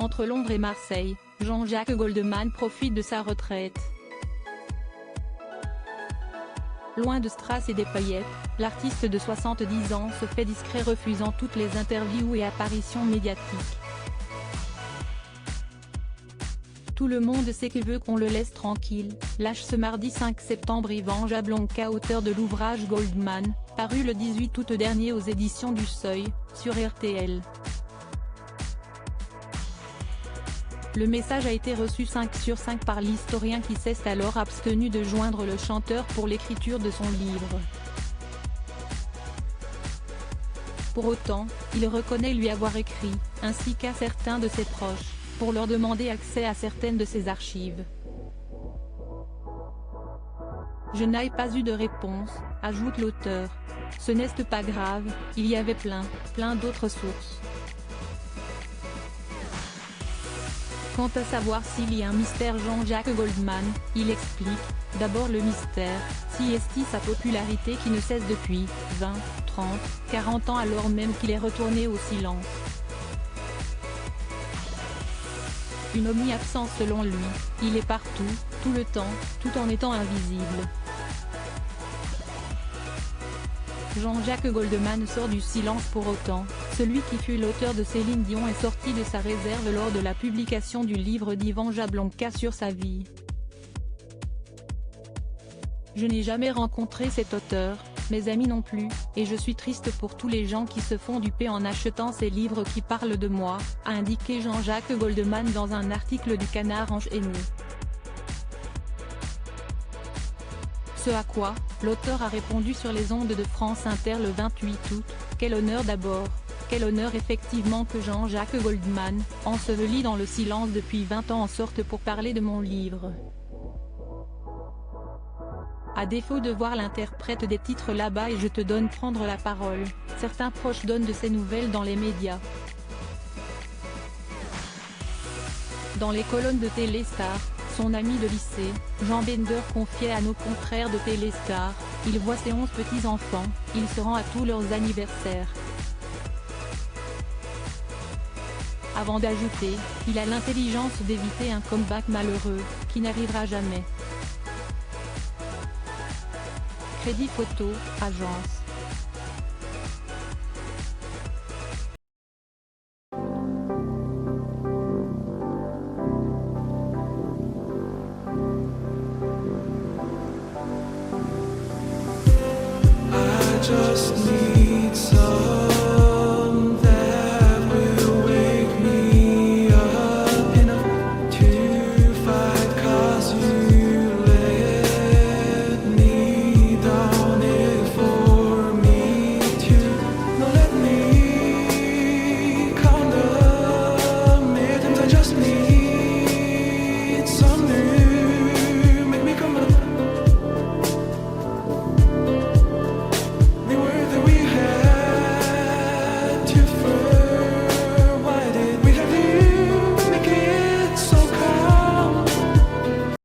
Entre Londres et Marseille, Jean-Jacques Goldman profite de sa retraite. Loin de strass et des paillettes, l'artiste de 70 ans se fait discret, refusant toutes les interviews et apparitions médiatiques. Tout le monde sait qu'il veut qu'on le laisse tranquille, lâche ce mardi 5 septembre Ivan Jablonka, auteur de l'ouvrage Goldman, paru le 18 août dernier aux éditions du Seuil, sur RTL. Le message a été reçu 5 sur 5 par l'historien qui s'est alors abstenu de joindre le chanteur pour l'écriture de son livre. Pour autant, il reconnaît lui avoir écrit, ainsi qu'à certains de ses proches, pour leur demander accès à certaines de ses archives. Je n'ai pas eu de réponse, ajoute l'auteur. Ce n'est pas grave, il y avait plein d'autres sources. Quant à savoir s'il y a un mystère Jean-Jacques Goldman, il explique, d'abord le mystère, si est sa popularité qui ne cesse depuis 20, 30, 40 ans alors même qu'il est retourné au silence. Une omni-absence selon lui, il est partout, tout le temps, tout en étant invisible. Jean-Jacques Goldman sort du silence pour autant, celui qui fut l'auteur de Céline Dion est sorti de sa réserve lors de la publication du livre d'Ivan Jablonka sur sa vie. Je n'ai jamais rencontré cet auteur, mes amis non plus, et je suis triste pour tous les gens qui se font duper en achetant ces livres qui parlent de moi, a indiqué Jean-Jacques Goldman dans un article du Canard enchaîné. Ce à quoi, l'auteur a répondu sur les ondes de France Inter le 28 août, « Quel honneur d'abord, quel honneur effectivement que Jean-Jacques Goldman, enseveli dans le silence depuis 20 ans en sorte pour parler de mon livre. À défaut de voir l'interprète des titres là-bas et je te donne prendre la parole, certains proches donnent de ces nouvelles dans les médias. Dans les colonnes de Téléstar, son ami de lycée, Jean Bender confiait à nos confrères de Téléstar, il voit ses 11 petits-enfants, il se rend à tous leurs anniversaires. Avant d'ajouter, il a l'intelligence d'éviter un comeback malheureux, qui n'arrivera jamais. Crédit Photo, agence. Just need